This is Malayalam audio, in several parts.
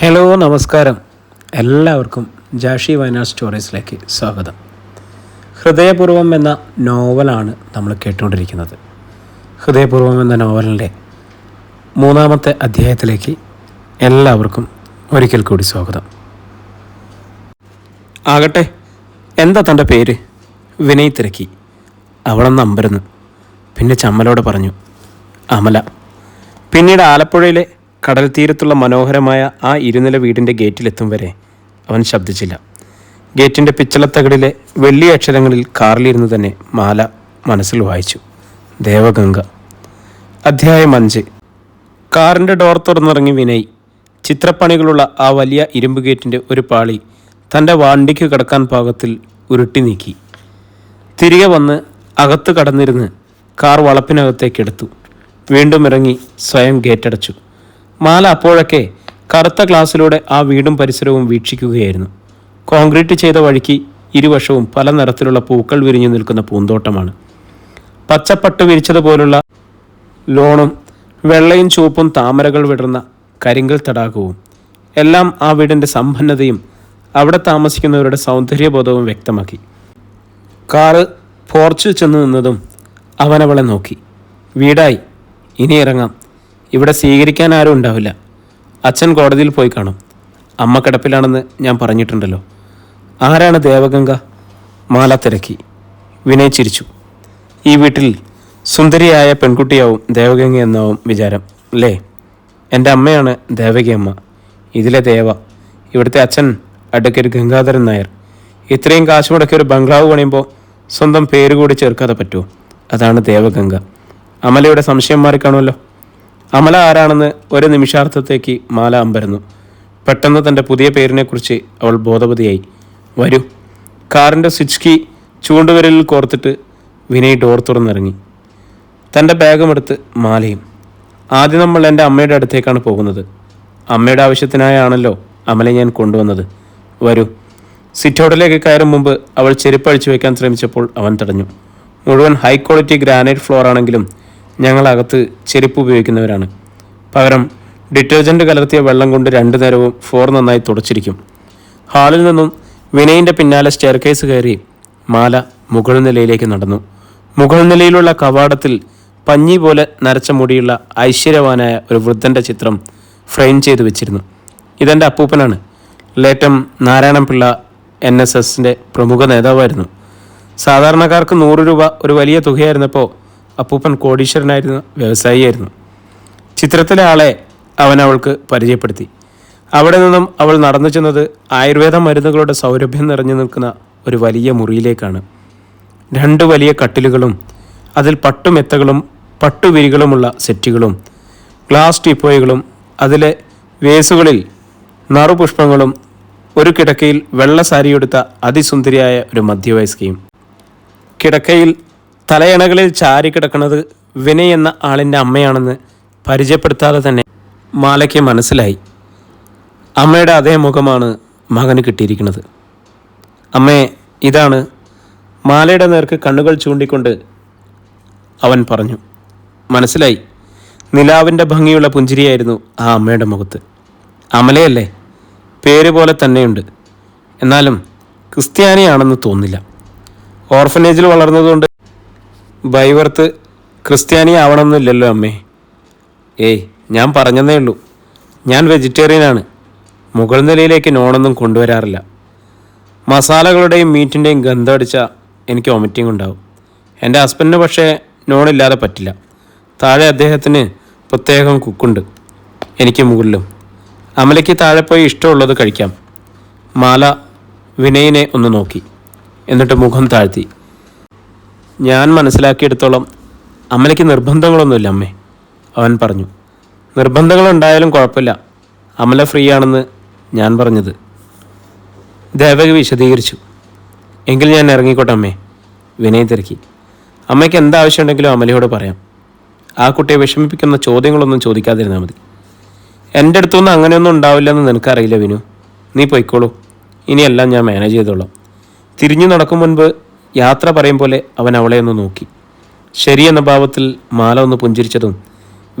ഹലോ നമസ്കാരം. എല്ലാവർക്കും ജാഷി വയനാട് സ്റ്റോറീസിലേക്ക് സ്വാഗതം. ഹൃദയപൂർവം എന്ന നോവലാണ് നമ്മൾ കേട്ടുകൊണ്ടിരിക്കുന്നത്. ഹൃദയപൂർവം എന്ന നോവലിൻ്റെ 3-ാമത്തെ അധ്യായത്തിലേക്ക് എല്ലാവർക്കും ഒരിക്കൽ കൂടി സ്വാഗതം. ആകട്ടെ, എന്താ തൻ്റെ പേര്? വിനയ് തിരക്കി. അവളൊന്ന് അമ്പരന്നു. പിന്നെ ചമ്മലോട് പറഞ്ഞു, അമല. പിന്നീട് ആലപ്പുഴയിലെ കടൽ തീരത്തുള്ള മനോഹരമായ ആ ഇരുനില വീടിൻ്റെ ഗേറ്റിലെത്തും വരെ അവൻ ശബ്ദിച്ചില്ല. ഗേറ്റിൻ്റെ പിച്ചളത്തകടിലെ വെള്ളി അക്ഷരങ്ങളിൽ കാറിലിരുന്ന് തന്നെ മാല മനസ്സിൽ വായിച്ചു. ദേവഗംഗ. അധ്യായം 5. കാറിൻ്റെ ഡോർ തുറന്നിറങ്ങി വിനയ് ചിത്രപ്പണികളുള്ള ആ വലിയ ഇരുമ്പ് ഗേറ്റിൻ്റെ ഒരു പാളി തൻ്റെ വണ്ടിക്ക് കടക്കാൻ പാകത്തിൽ ഉരുട്ടി നീക്കി. തിരികെ വന്ന് അകത്ത് കടന്നിരുന്ന് കാർ വളപ്പിനകത്തേക്കെടുത്തു. വീണ്ടും ഇറങ്ങി സ്വയം ഗേറ്റടച്ചു. മാല അപ്പോഴൊക്കെ കറുത്ത ഗ്ലാസ്സിലൂടെ ആ വീടും പരിസരവും വീക്ഷിക്കുകയായിരുന്നു. കോൺക്രീറ്റ് ചെയ്ത വഴിക്ക് ഇരുവശവും പല നിറത്തിലുള്ള പൂക്കൾ വിരിഞ്ഞു നിൽക്കുന്ന പൂന്തോട്ടമാണ്. പച്ചപ്പട്ട് വിരിച്ചതുപോലുള്ള ലോണും വെള്ളയും ചുവപ്പും താമരകൾ വിടർന്ന കരിങ്കൽ തടാകവും എല്ലാം ആ വീടിൻ്റെ സമ്പന്നതയും അവിടെ താമസിക്കുന്നവരുടെ സൗന്ദര്യബോധവും വ്യക്തമാക്കി. കാറ് പോർച്ചിൽ ചെന്ന് നിന്നതും അവനവളെ നോക്കി. വീടായി, ഇനി ഇറങ്ങാം. ഇവിടെ സ്വീകരിക്കാൻ ആരും ഉണ്ടാവില്ല. അച്ഛൻ കോടതിയിൽ പോയി കാണും. അമ്മ കിടപ്പിലാണെന്ന് ഞാൻ പറഞ്ഞിട്ടുണ്ടല്ലോ. ആരാണ് ദേവഗംഗ? മാല തിരക്കി. വിനയ് ചിരിച്ചു. ഈ വീട്ടിൽ സുന്ദരിയായ പെൺകുട്ടിയാവും ദേവഗംഗ എന്നാവും വിചാരം അല്ലേ? എൻ്റെ അമ്മയാണ് ദേവകിയമ്മ. ഇതിലെ ദേവ. ഇവിടുത്തെ അച്ഛൻ അഡ്വക്കേറ്റ് ഗംഗാധരൻ നായർ. ഇത്രയും കാശ് മുടക്കി ഒരു ബംഗ്ലാവ് പണിയുമ്പോൾ സ്വന്തം പേര് കൂടി ചേർക്കാതെ പറ്റുമോ? അതാണ് ദേവഗംഗ. അമലയുടെ സംശയം മാറിക്കാണുമല്ലോ. അമല ആരാണെന്ന് ഒരു നിമിഷാർത്ഥത്തേക്ക് മാല അമ്പരന്നു. പെട്ടെന്ന് തൻ്റെ പുതിയ പേരിനെക്കുറിച്ച് അവൾ ബോധവതിയായി. വരൂ. കാറിൻ്റെ സ്വിച്ച് കീ ചൂണ്ടുവിരലിൽ കോർത്തിട്ട് വിനയ് ഡോർ തുറന്നിറങ്ങി. തൻ്റെ ബാഗുമെടുത്ത് മാലയും. ആദ്യം നമ്മൾ എൻ്റെ അമ്മയുടെ അടുത്തേക്കാണ് പോകുന്നത്. അമ്മയുടെ ആവശ്യത്തിനായാണല്ലോ അമലെ ഞാൻ കൊണ്ടുവന്നത്. വരൂ. സിറ്റൗട്ടിലേക്ക് കയറും മുമ്പ് അവൾ ചെരുപ്പ് അഴിച്ചു വയ്ക്കാൻ ശ്രമിച്ചപ്പോൾ അവൻ തടഞ്ഞു. മുഴുവൻ ഹൈ ക്വാളിറ്റി ഗ്രാനൈറ്റ് ഫ്ലോർ ആണെങ്കിലും ഞങ്ങളകത്ത് ചെരുപ്പ് ഉപയോഗിക്കുന്നവരാണ്. പകരം ഡിറ്റർജൻറ്റ് കലർത്തിയ വെള്ളം കൊണ്ട് 2 നേരവും ഫ്ലോർ നന്നായി തുടച്ചിരിക്കും. ഹാളിൽ നിന്നും വിനയിൻ്റെ പിന്നാലെ സ്റ്റെയർകേസ് കയറി മാല മുകൾ നിലയിലേക്ക് നടന്നു. മുകൾ നിലയിലുള്ള കവാടത്തിൽ പഞ്ഞി പോലെ നരച്ച മുടിയുള്ള ഐശ്വര്യവാനായ ഒരു വൃദ്ധൻ്റെ ചിത്രം ഫ്രെയിം ചെയ്തു വെച്ചിരുന്നു. ഇതെൻ്റെ അപ്പൂപ്പനാണ്. ലേറ്റം നാരായണപിള്ള NSSൻ്റെ പ്രമുഖ നേതാവായിരുന്നു. സാധാരണക്കാർക്ക് 100 രൂപ ഒരു വലിയ തുകയായിരുന്നപ്പോൾ അപ്പൂപ്പൻ കോടീശ്വരനായിരുന്ന വ്യവസായിയായിരുന്നു. ചിത്രത്തിലെ ആളെ അവൻ അവൾക്ക് പരിചയപ്പെടുത്തി. അവിടെ നിന്നും അവൾ നടന്നു ചെന്നത് ആയുർവേദ മരുന്നുകളുടെ സൗരഭ്യം നിറഞ്ഞു നിൽക്കുന്ന ഒരു വലിയ മുറിയിലേക്കാണ്. 2 വലിയ കട്ടിലുകളും അതിൽ പട്ടുമെത്തകളും പട്ടുവിരികളുമുള്ള സെറ്റുകളും ഗ്ലാസ് ടീപ്പോയികളും അതിലെ വേസുകളിൽ നറുപുഷ്പങ്ങളും ഒരു കിടക്കയിൽ വെള്ള സാരിയെടുത്ത അതിസുന്ദരിയായ ഒരു മധ്യവയസ്കയും. കിടക്കയിൽ തലയണകളിൽ ചാരി കിടക്കുന്നത് വിനയ് എന്ന ആളിൻ്റെ അമ്മയാണെന്ന് പരിചയപ്പെടുത്താതെ തന്നെ മാലയ്ക്ക് മനസ്സിലായി. അമ്മയുടെ അതേ മുഖമാണ് മകന് കിട്ടിയിരിക്കുന്നത്. അമ്മേ, ഇതാണ്. മാലയുടെ നേർക്ക് കണ്ണുകൾ ചൂണ്ടിക്കൊണ്ട് അവൻ പറഞ്ഞു. മനസ്സിലായി. നിലാവിൻ്റെ ഭംഗിയുള്ള പുഞ്ചിരിയായിരുന്നു ആ അമ്മയുടെ മുഖത്ത്. അമലയല്ലേ? പേര് പോലെ തന്നെയുണ്ട്. എന്നാലും ക്രിസ്ത്യാനിയാണെന്ന് തോന്നില്ല. ഓർഫനേജിൽ വളർന്നതുകൊണ്ട് ബൈവർത്ത് ക്രിസ്ത്യാനി ആവണമെന്നില്ലല്ലോ അമ്മേ. ഏയ്, ഞാൻ പറഞ്ഞതേ ഉള്ളൂ. ഞാൻ വെജിറ്റേറിയനാണ്. മുകൾ നിലയിലേക്ക് നോണൊന്നും കൊണ്ടുവരാറില്ല. മസാലകളുടെയും മീറ്റിൻ്റെയും ഗന്ധം അടിച്ചാൽ എനിക്ക് വൊമിറ്റിംഗ് ഉണ്ടാവും. എൻ്റെ ഹസ്ബൻഡിന് പക്ഷേ നോണില്ലാതെ പറ്റില്ല. താഴെ അദ്ദേഹത്തിന് പ്രത്യേകം കുക്കുണ്ട്, എനിക്ക് മുകളിലും. അമലയ്ക്ക് താഴെ പോയി ഇഷ്ടമുള്ളത് കഴിക്കാം. മാല വിനയിനെ ഒന്ന് നോക്കി, എന്നിട്ട് മുഖം താഴ്ത്തി. ഞാൻ മനസ്സിലാക്കിയെടുത്തോളം അമലയ്ക്ക് നിർബന്ധങ്ങളൊന്നുമില്ല അമ്മേ, അവൻ പറഞ്ഞു. നിർബന്ധങ്ങളുണ്ടായാലും കുഴപ്പമില്ല. അമല ഫ്രീ ആണെന്ന് ഞാൻ പറഞ്ഞത്. ദേവകി വിശദീകരിച്ചു. എങ്കിൽ ഞാൻ ഇറങ്ങിക്കോട്ടെ അമ്മേ. വിനയ് തിരക്കി. അമ്മയ്ക്ക് എന്താവശ്യമുണ്ടെങ്കിലും അമലയോട് പറയാം. ആ കുട്ടിയെ വിഷമിപ്പിക്കുന്ന ചോദ്യങ്ങളൊന്നും ചോദിക്കാതിരുന്നാൽ മതി. എൻ്റെ അടുത്തൊന്നും അങ്ങനെയൊന്നും ഉണ്ടാവില്ലെന്ന് നിനക്കറിയില്ല വിനു. നീ പൊയ്ക്കോളൂ. ഇനിയെല്ലാം ഞാൻ മാനേജ് ചെയ്തോളാം. തിരിഞ്ഞു നടക്കും മുൻപ് യാത്ര പറയും പോലെ അവൻ അവളെ ഒന്ന് നോക്കി. ശരിയെന്ന ഭാവത്തിൽ മാല ഒന്ന് പുഞ്ചിരിച്ചതും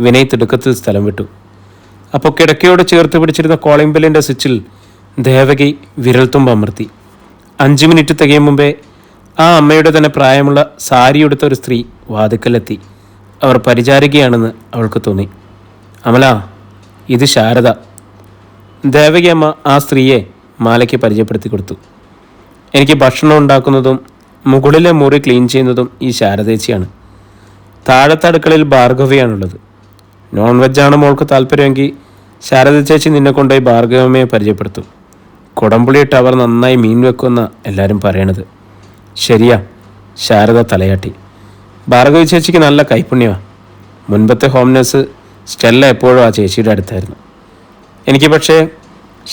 വിനയ് തിടുക്കത്തിൽ സ്ഥലം വിട്ടു. അപ്പോൾ കിടക്കയോട് ചേർത്ത് പിടിച്ചിരുന്ന കോളിംഗ് ബെല്ലിൻ്റെ സ്വിച്ചിൽ ദേവകി വിരൽത്തുമ്പ് അമർത്തി. 5 മിനിറ്റ് തികയും മുമ്പേ ആ അമ്മയുടെ തന്നെ പ്രായമുള്ള സാരിയെടുത്ത ഒരു സ്ത്രീ വാതിക്കലെത്തി. അവർ പരിചാരികയാണെന്ന് അവൾക്ക് തോന്നി. അമല, ഇത് ശാരദ. ദേവകി അമ്മ ആ സ്ത്രീയെ മാലയ്ക്ക് പരിചയപ്പെടുത്തി കൊടുത്തു. എനിക്ക് ഭക്ഷണം ഉണ്ടാക്കുന്നതും മുകളിലെ മുറി ക്ലീൻ ചെയ്യുന്നതും ഈ ശാരദേച്ചിയാണ്. താഴത്തെ അടുക്കളയിൽ ഭാർഗവിയാണുള്ളത്. നോൺ വെജാണ് മോൾക്ക് താല്പര്യമെങ്കിൽ ശാരദ ചേച്ചി നിന്നെ കൊണ്ടുപോയി ഭാർഗവമ്മയെ പരിചയപ്പെടുത്തും. കുടംപുളിയിട്ട് അവർ നന്നായി മീൻ വെക്കുമെന്ന എല്ലാവരും പറയണത്. ശരിയാ, ശാരദ തലയാട്ടി. ഭാർഗവി ചേച്ചിക്ക് നല്ല കൈപ്പുണ്യമാണ്. മുൻപത്തെ ഹോം നഴ്സ് സ്റ്റെല്ല എപ്പോഴും ആ ചേച്ചിയുടെ അടുത്തായിരുന്നു. എനിക്ക് പക്ഷേ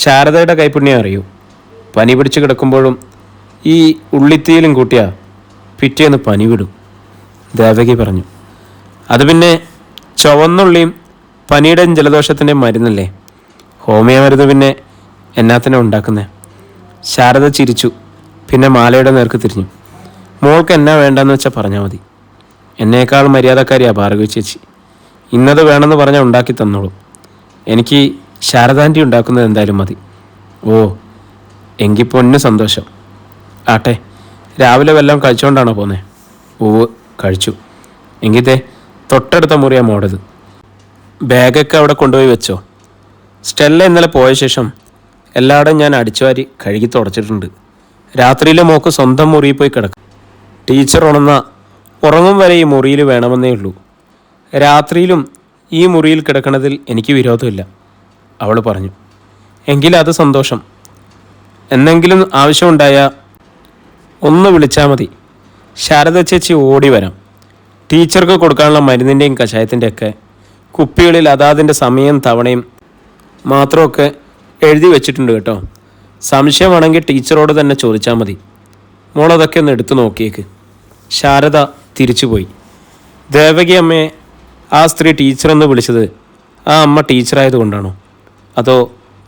ശാരദയുടെ കൈപ്പുണ്യം അറിയൂ. പനി പിടിച്ച് കിടക്കുമ്പോഴും ഈ ഉള്ളിത്തീയിലും കൂട്ടിയാ പിറ്റേന്ന് പനി വിടും, ദേവകി പറഞ്ഞു. അത് പിന്നെ ചുവന്നുള്ളിയും പനിയുടെയും ജലദോഷത്തിൻ്റെയും മരുന്നല്ലേ. ഹോമിയോ മരുന്ന് പിന്നെ എന്നാത്തിനെ ഉണ്ടാക്കുന്നേ. ശാരദ ചിരിച്ചു. പിന്നെ മാലയുടെ നേർക്ക് തിരിഞ്ഞു. മോൾക്ക് എന്നാ വേണ്ടെന്ന് വെച്ചാൽ പറഞ്ഞാൽ മതി. എന്നേക്കാൾ മര്യാദക്കാരിയാണ് ഭാർഗവി ചേച്ചി. ഇന്നത് വേണമെന്ന് പറഞ്ഞാൽ ഉണ്ടാക്കി തന്നോളൂ. എനിക്ക് ശാരദാൻ്റി ഉണ്ടാക്കുന്നത് എന്തായാലും മതി. ഓ, എങ്കിൽ പൊന്നു സന്തോഷം. ആട്ടെ, രാവിലെ വല്ലതും കഴിച്ചുകൊണ്ടാണോ പോന്നേ? ഓവ്, കഴിച്ചു. എങ്കിതേ തൊട്ടടുത്ത മുറിയാണ് മോടത്. ബാഗൊക്കെ അവിടെ കൊണ്ടുപോയി വെച്ചോ. സ്റ്റെല്ല ഇന്നലെ പോയ ശേഷം എല്ലായിടും ഞാൻ അടിച്ചുവാരി കഴുകി തുടച്ചിട്ടുണ്ട്. രാത്രിയിലെ മോക്ക് സ്വന്തം മുറിയിൽ പോയി കിടക്കും. ടീച്ചർ ഉറങ്ങും വരെ ഈ മുറിയിൽ വേണമെന്നേ ഉള്ളൂ. രാത്രിയിലും ഈ മുറിയിൽ കിടക്കണതിൽ എനിക്ക് വിരോധമില്ല, അവൾ പറഞ്ഞു. എങ്കിലത് സന്തോഷം. എന്തെങ്കിലും ആവശ്യമുണ്ടായാൽ ഒന്ന് വിളിച്ചാൽ മതി. ശാരദ ചേച്ചി ഓടി വരാം. ടീച്ചർക്ക് കൊടുക്കാനുള്ള മരുന്നിൻ്റെയും കഷായത്തിൻ്റെയൊക്കെ കുപ്പികളിൽ അതാതിൻ്റെ സമയം തവണയും മാത്രമൊക്കെ എഴുതി വെച്ചിട്ടുണ്ട് കേട്ടോ. സംശയമാണെങ്കിൽ ടീച്ചറോട് തന്നെ ചോദിച്ചാൽ മതി. മോളതൊക്കെ ഒന്ന് എടുത്തു നോക്കിയേക്ക്. ശാരദ തിരിച്ചുപോയി. ദേവകി അമ്മയെ ആ സ്ത്രീ ടീച്ചറെന്ന് വിളിച്ചത് ആ അമ്മ ടീച്ചറായതുകൊണ്ടാണോ അതോ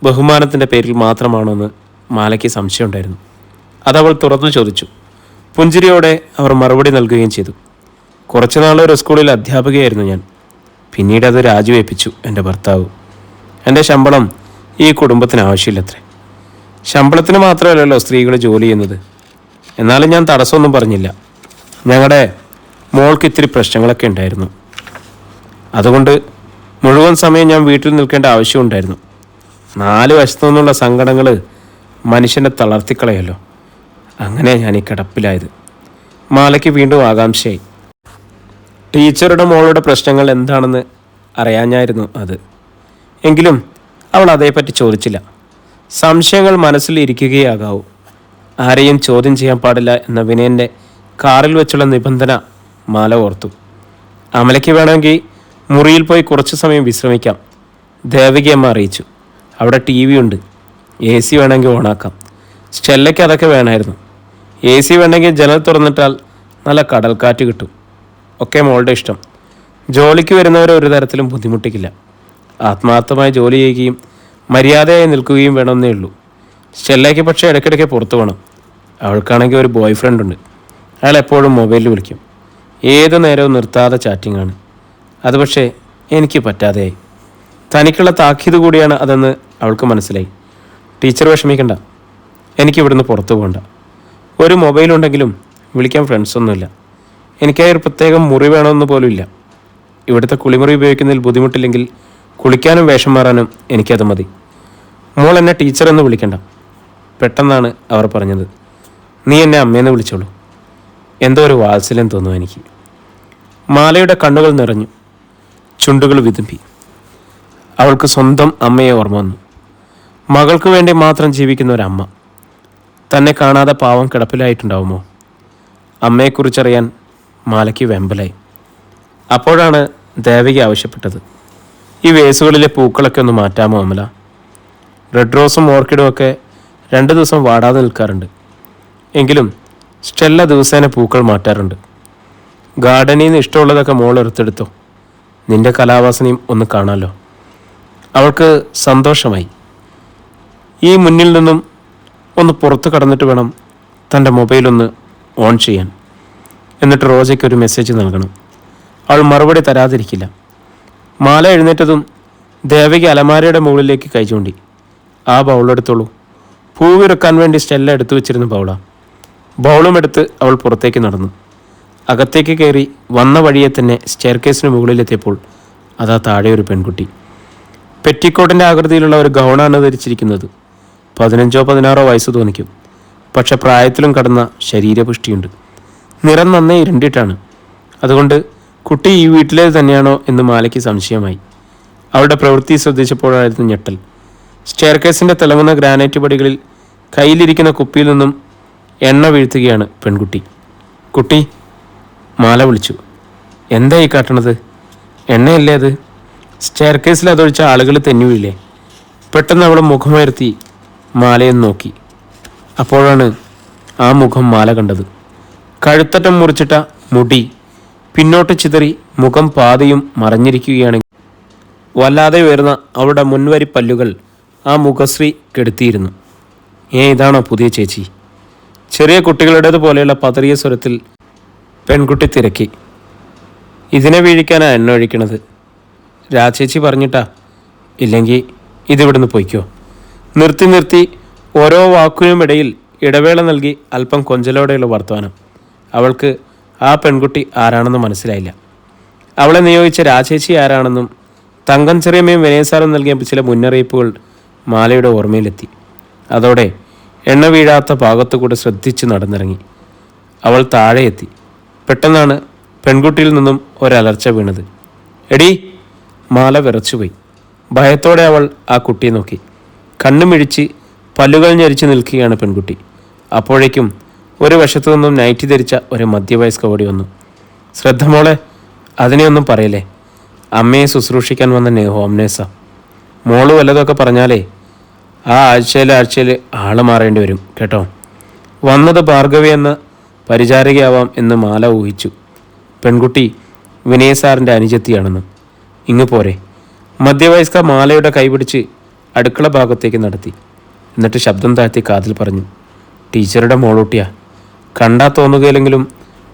ബഹുമാനത്തിൻ്റെ പേരിൽ മാത്രമാണോ എന്ന് മാലയ്ക്ക് സംശയമുണ്ടായിരുന്നു. അതവൾ തുറന്നു ചോദിച്ചു. പുഞ്ചിരിയോടെ അവർ മറുപടി നൽകുകയും ചെയ്തു. കുറച്ചുനാൾ ഒരു സ്കൂളിൽ അധ്യാപികയായിരുന്നു ഞാൻ. പിന്നീട് അത് രാജിവെപ്പിച്ചു എൻ്റെ ഭർത്താവ്. എൻ്റെ ശമ്പളം ഈ കുടുംബത്തിന് ആവശ്യമില്ലത്രേ. ശമ്പളത്തിന് മാത്രമല്ലല്ലോ സ്ത്രീകൾ ജോലി ചെയ്യുന്നത്. എന്നാലും ഞാൻ തടസ്സമൊന്നും പറഞ്ഞില്ല. ഞങ്ങളുടെ മോൾക്ക് ഇത്തിരി പ്രശ്നങ്ങളൊക്കെ ഉണ്ടായിരുന്നു. അതുകൊണ്ട് മുഴുവൻ സമയം ഞാൻ വീട്ടിൽ നിൽക്കേണ്ട ആവശ്യമുണ്ടായിരുന്നു. 4 വശത്തു നിന്നുള്ള സങ്കടങ്ങൾ മനുഷ്യനെ തളർത്തിക്കളയല്ലോ. അങ്ങനെ ഞാൻ ഈ കിടപ്പിലായത്. മാലയ്ക്ക് വീണ്ടും ആകാംക്ഷയായി. ടീച്ചറുടെ മോളുടെ പ്രശ്നങ്ങൾ എന്താണെന്ന് അറിയാഞ്ഞായിരുന്നു അത്. എങ്കിലും അവൾ അതേപ്പറ്റി ചോദിച്ചില്ല. സംശയങ്ങൾ മനസ്സിൽ ഇരിക്കുകയാകാവൂ. ആരെയും ചോദ്യം ചെയ്യാൻ പാടില്ല എന്ന വിനയൻ്റെ കാറിൽ വെച്ചുള്ള നിബന്ധന മാല ഓർത്തു. അമലയ്ക്ക് വേണമെങ്കിൽ മുറിയിൽ പോയി കുറച്ച് സമയം വിശ്രമിക്കാം, ദേവകി അമ്മ അറിയിച്ചു. അവിടെ TV ഉണ്ട്, AC വേണമെങ്കിൽ ഓണാക്കാം. സ്റ്റെല്ലയ്ക്ക് അതൊക്കെ വേണമായിരുന്നു. AC വേണമെങ്കിൽ ജനൽ തുറന്നിട്ടാൽ നല്ല കടൽക്കാറ്റ് കിട്ടും. ഒക്കെ മോളുടെ ഇഷ്ടം. ജോലിക്ക് വരുന്നവരെ ഒരു തരത്തിലും ബുദ്ധിമുട്ടിക്കില്ല. ആത്മാർത്ഥമായി ജോലി ചെയ്യുകയും മര്യാദയായി നിൽക്കുകയും വേണമെന്നേ ഉള്ളൂ. സ്റ്റെല്ലയ്ക്ക് പക്ഷേ ഇടയ്ക്കിടയ്ക്ക് പുറത്തു വേണം. അവൾക്കാണെങ്കിൽ ഒരു ബോയ് ഫ്രണ്ട് ഉണ്ട്. അയാൾ എപ്പോഴും മൊബൈലിൽ വിളിക്കും. ഏതു നേരവും നിർത്താതെ ചാറ്റിംഗ് ആണ്. അത് പക്ഷേ എനിക്ക് പറ്റാതെയായി. തനിക്കുള്ള താക്കീത് കൂടിയാണ് അതെന്ന് അവൾക്ക് മനസ്സിലായി. ടീച്ചർ വിഷമിക്കണ്ട, എനിക്കിവിടുന്ന് പുറത്തു പോകണ്ട. ഒരു മൊബൈലുണ്ടെങ്കിലും വിളിക്കാൻ ഫ്രണ്ട്സൊന്നുമില്ല. എനിക്കായി ഒരു പ്രത്യേകം മുറി വേണമെന്ന് പോലും ഇല്ല. ഇവിടുത്തെ കുളിമുറി ഉപയോഗിക്കുന്നതിൽ ബുദ്ധിമുട്ടില്ലെങ്കിൽ കുളിക്കാനും വേഷം മാറാനും എനിക്കത് മതി. മോൾ എന്നെ ടീച്ചറെന്ന് വിളിക്കണ്ട. പെട്ടെന്നാണ് അവർ പറഞ്ഞത്. നീ എന്നെ അമ്മയെന്ന് വിളിച്ചോളൂ. എന്തോ ഒരു വാത്സല്യം തോന്നുന്നു എനിക്ക്. മാലയുടെ കണ്ണുകൾ നിറഞ്ഞു, ചുണ്ടുകൾ വിതുമ്പി. അവൾക്ക് സ്വന്തം അമ്മയെ ഓർമ്മ വന്നു. മകൾക്ക് വേണ്ടി മാത്രം ജീവിക്കുന്ന ഒരമ്മ. തന്നെ കാണാതെ പാവം കിടപ്പിലായിട്ടുണ്ടാവുമോ? അമ്മയെക്കുറിച്ചറിയാൻ മാലയ്ക്ക് വെമ്പലായി. അപ്പോഴാണ് ദേവകി ആവശ്യപ്പെട്ടത്. ഈ വേസുകളിലെ പൂക്കളൊക്കെ ഒന്ന് മാറ്റാമോ അമല? റെഡ് റോസും ഓർക്കിഡും ഒക്കെ 2 ദിവസം വാടാതെ നിൽക്കാറുണ്ട്. എങ്കിലും സ്റ്റെല്ല ദിവസേന പൂക്കൾ മാറ്റാറുണ്ട്. ഗാർഡനിൽ നിന്ന് ഇഷ്ടമുള്ളതൊക്കെ മോൾ എടുത്തെടുത്തോ. നിന്റെ കലാവാസനയും ഒന്ന് കാണാമല്ലോ. അവൾക്ക് സന്തോഷമായി. ഈ മുന്നിൽ നിന്നും ഒന്ന് പുറത്ത് കടന്നിട്ട് വേണം തൻ്റെ മൊബൈലൊന്ന് ഓൺ ചെയ്യാൻ. എന്നിട്ട് റോജയ്ക്കൊരു മെസ്സേജ് നൽകണം. അവൾ മറുപടി തരാതിരിക്കില്ല. മാല എഴുന്നേറ്റതും ദേവകി അലമാരയുടെ മുകളിലേക്ക് കൈ ചൂണ്ടി. ആ ബൗളെടുത്തോളൂ. പൂവിറക്കാൻ വേണ്ടി സ്റ്റെല്ല എടുത്തു വെച്ചിരുന്ന ബൗളാ. ബൗളും എടുത്ത് അവൾ പുറത്തേക്ക് നടന്നു. അകത്തേക്ക് കയറി വന്ന വഴിയെ തന്നെ സ്റ്റെയർകേസിന് മുകളിലെത്തിയപ്പോൾ അതാ താഴെ ഒരു പെൺകുട്ടി. പെറ്റിക്കോട്ടിൻ്റെ ആകൃതിയിലുള്ള ഒരു ഗൗണാണ് ധരിച്ചിരിക്കുന്നത്. 15-16 വയസ്സ് തോന്നിക്കും. പക്ഷെ പ്രായത്തിലും കടന്ന ശരീരപുഷ്ടിയുണ്ട്. നിറം നന്നേ ഇരുണ്ടിട്ടാണ്. അതുകൊണ്ട് കുട്ടി ഈ വീട്ടിലേത് തന്നെയാണോ എന്ന് മാലയ്ക്ക് സംശയമായി. അവളുടെ പ്രവൃത്തി ശ്രദ്ധിച്ചപ്പോഴായിരുന്നു ഞെട്ടൽ. സ്റ്റെയർകേസിൻ്റെ തിളങ്ങുന്ന ഗ്രാനൈറ്റ് പടികളിൽ കയ്യിലിരിക്കുന്ന കുപ്പിയിൽ നിന്നും എണ്ണ വീഴ്ത്തുകയാണ് പെൺകുട്ടി. കുട്ടി, മാല വിളിച്ചു. എന്താ ഈ കാട്ടണത്? എണ്ണയല്ലേ അത്? സ്റ്റെയർകേസിൽ അതൊഴിച്ച ആളുകൾ തെന്നി വീഴില്ലേ? പെട്ടെന്ന് അവൾ മുഖമുയർത്തി മാലയെന്ന് നോക്കി. അപ്പോഴാണ് ആ മുഖം മാല കണ്ടത്. കഴുത്തറ്റം മുറിച്ചിട്ട മുടി പിന്നോട്ട് ചിതറി മുഖം പാതിയും മറഞ്ഞിരിക്കുകയാണെങ്കിൽ വല്ലാതെ ഉയർന്ന അവളുടെ മുൻവരി പല്ലുകൾ ആ മുഖശ്രീ കെടുത്തിയിരുന്നു. ഇതാണോ പുതിയ ചേച്ചി? ചെറിയ കുട്ടികളുടേതുപോലെയുള്ള പതറിയ സ്വരത്തിൽ പെൺകുട്ടി തിരക്കി. ഇതിനെ വീഴിക്കാനാ എണ്ണ ഒഴിക്കണത്. രാചേച്ചി പറഞ്ഞിട്ടാ. ഇല്ലെങ്കിൽ ഇതിവിടുന്ന് പൊയ്ക്കോ. നിർത്തി നിർത്തി ഓരോ വാക്കിനുമിടയിൽ ഇടവേള നൽകി അല്പം കൊഞ്ചലോടെയുള്ള വർത്തമാനം. അവൾക്ക് ആ പെൺകുട്ടി ആരാണെന്ന് മനസ്സിലായില്ല. അവളെ നിയോഗിച്ച രാചേച്ചി ആരാണെന്നും തങ്കം ചെറിയമ്മയും വിനയസാറും നൽകിയ ചില മുന്നറിയിപ്പുകൾ മാലയുടെ ഓർമ്മയിലെത്തി. അതോടെ എണ്ണ വീഴാത്ത ഭാഗത്തുകൂടെ ശ്രദ്ധിച്ച് നടന്നിറങ്ങി. അവൾ താഴെ എത്തി. പെട്ടെന്നാണ് പെൺകുട്ടിയിൽ നിന്നും ഒരലർച്ച വീണത്. എടീ! മാല വിറച്ചുപോയി. ഭയത്തോടെ അവൾ ആ കുട്ടിയെ നോക്കി. കണ്ണുമിഴിച്ച് പല്ലുകൾ ഞെരിച്ച് നിൽക്കുകയാണ് പെൺകുട്ടി. അപ്പോഴേക്കും ഒരു വശത്തു നിന്നും നൈറ്റി ധരിച്ച ഒരു മധ്യവയസ്ക ഓടി വന്നു. ശ്രദ്ധ മോളെ, അതിനെയൊന്നും പറയലേ. അമ്മയെ ശുശ്രൂഷിക്കാൻ വന്ന ഹോംനേഴ്സാ. മോള് വല്ലതൊക്കെ പറഞ്ഞാലേ ആ ആഴ്ചയിൽ ആള് മാറേണ്ടി വരും കേട്ടോ. വന്നത് ഭാർഗവി എന്ന പരിചാരികയാവാം എന്ന് മാല ഊഹിച്ചു. പെൺകുട്ടി വിനയസാറിൻ്റെ അനുജത്തിയാണെന്നും. ഇങ്ങ് പോരെ. മധ്യവയസ്ക മാലയുടെ കൈപിടിച്ച് അടുക്കള ഭാഗത്തേക്ക് നടത്തി. എന്നിട്ട് ശബ്ദം താഴ്ത്തി കാതിൽ പറഞ്ഞു. ടീച്ചറുടെ മോളൂട്ടിയാ. കണ്ടാൽ തോന്നുകയില്ലെങ്കിലും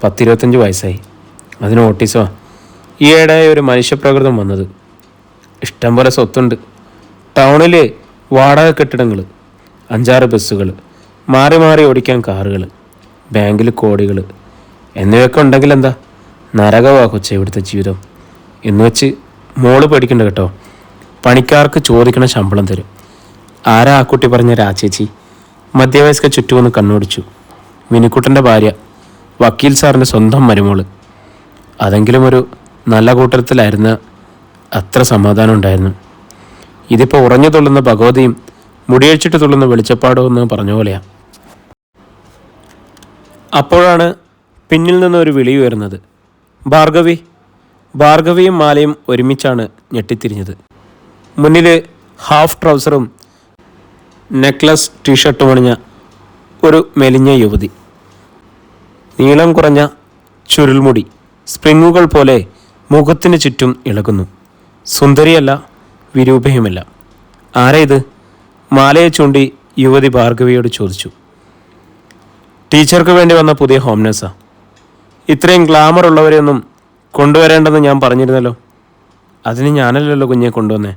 10-25 വയസ്സായി. അതിന് ഓട്ടിസമാ. ഈയിടെ ഒരു മനുഷ്യപ്രകൃതം വന്നത്. ഇഷ്ടം പോലെ സ്വത്തുണ്ട്. ടൗണിൽ വാടക കെട്ടിടങ്ങൾ, 5-6 ബസ്സുകൾ, മാറി മാറി ഓടിക്കാൻ കാറുകൾ, ബാങ്കിൽ കോടികൾ എന്നിവയൊക്കെ ഉണ്ടെങ്കിൽ എന്താ? നരകമാ കൊച്ചേ ഇവിടുത്തെ ജീവിതം. എന്ന് വെച്ച് മോള് പേടിക്കണ്ട കേട്ടോ. പണിക്കാർക്ക് ചോദിക്കണ ശമ്പളം തരും. ആരാ ആ കുട്ടി പറഞ്ഞ രാചേച്ചി? മധ്യവയസ്ക ചുറ്റുമൊന്ന് കണ്ണോടിച്ചു. മിനിക്കുട്ടൻ്റെ ഭാര്യ, വക്കീൽ സാറിൻ്റെ സ്വന്തം മരുമോള്. അതെങ്കിലും ഒരു നല്ല കൂട്ടത്തിലായിരുന്ന അത്ര സമാധാനം ഉണ്ടായിരുന്നു. ഇതിപ്പോൾ ഉറഞ്ഞു തുള്ളുന്ന ഭഗവതിയും മുടിയഴിച്ചിട്ട് തുള്ളുന്ന വെളിച്ചപ്പാടോ എന്ന് പറഞ്ഞ പോലെയാണ്. അപ്പോഴാണ് പിന്നിൽ നിന്ന് ഒരു വിളി ഉയർന്നത്. ഭാർഗവി! ഭാർഗവിയും മാലയും ഒരുമിച്ചാണ് ഞെട്ടിത്തിരിഞ്ഞത്. മുന്നിൽ ഹാഫ് ട്രൗസറും നെക്ലസ് ടീഷർട്ടും അണിഞ്ഞ ഒരു മെലിഞ്ഞ യുവതി. നീളം കുറഞ്ഞ ചുരുൾമുടി സ്പ്രിങ്ങുകൾ പോലെ മുഖത്തിന് ചുറ്റും ഇളകുന്നു. സുന്ദരിയല്ല, വിരൂപയുമല്ല. ആരാ ഇത്? മാലയെ ചൂണ്ടി യുവതി ഭാർഗവിയോട് ചോദിച്ചു. ടീച്ചർക്ക് വേണ്ടി വന്ന പുതിയ ഹോംനേഴ്സാ. ഇത്രയും ഗ്ലാമർ ഉള്ളവരെയൊന്നും കൊണ്ടുവരേണ്ടെന്ന് ഞാൻ പറഞ്ഞിരുന്നല്ലോ. അതിന് ഞാനല്ലല്ലോ കുഞ്ഞെ കൊണ്ടുവന്നേ.